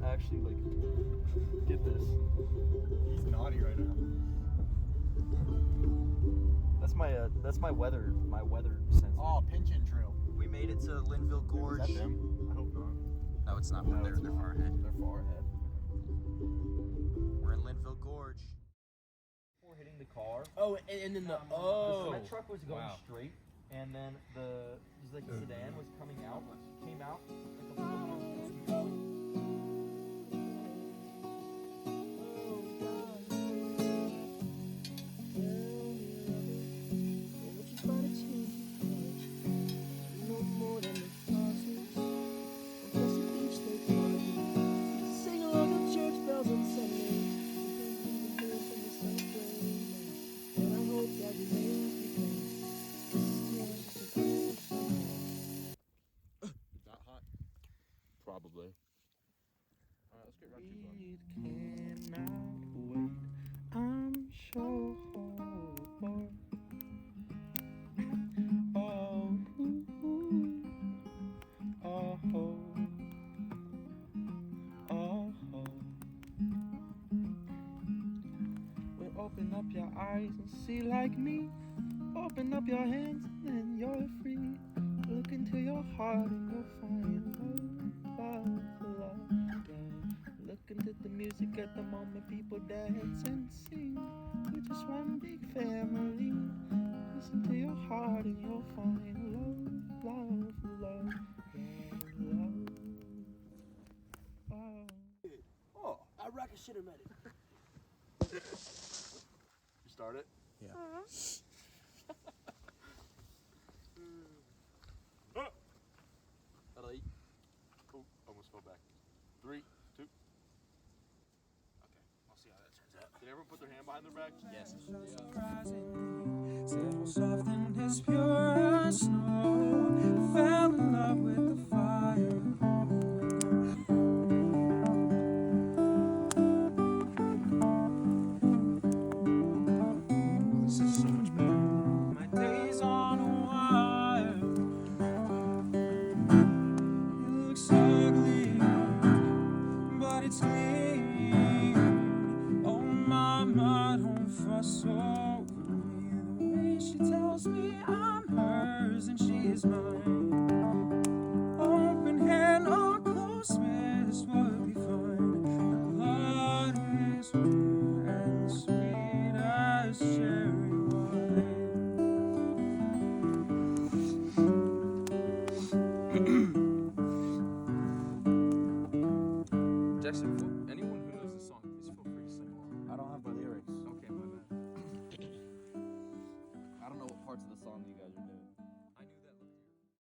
actually like get this. He's naughty right now. That's my weather sensor. Oh, pinch and drill. We made it to Linville Gorge. Is that them? I hope not. No, it's not. No, they're far ahead. They're far ahead. We're in Linville Gorge. Before hitting the car. Oh, and then the cement truck was going straight, and then the sedan was came out like a little Probably. Alright, let's get round two going. It cannot wait. I'm sure. Well, open up your eyes and see like me. Open up your hands and then you're free. Look into your heart and you'll find love. Look into the music at the moment, people dance and sing. We're just one big family. Listen to your heart and you'll find love. Oh, I rock a shitter medic. You start it? Yeah. Oh, almost fell back. 3, 2. Okay, I'll see how that turns out. Did everyone put their hand behind their back? Yes. Sail soft and as pure as snow. Fell in love with the fire. This is so much better. My days on a wire. It looks ugly, but it's clean. Oh, mama, don't fuss over me. The way she tells me I'm hers and she is mine. Open hand or close fist would be fine. The blood is pure and sweet as cherry wine. Jackson, anyone who knows this song, please feel free to sing along. I don't have the lyrics. Okay, my bad. I don't know what parts of the song you guys are doing.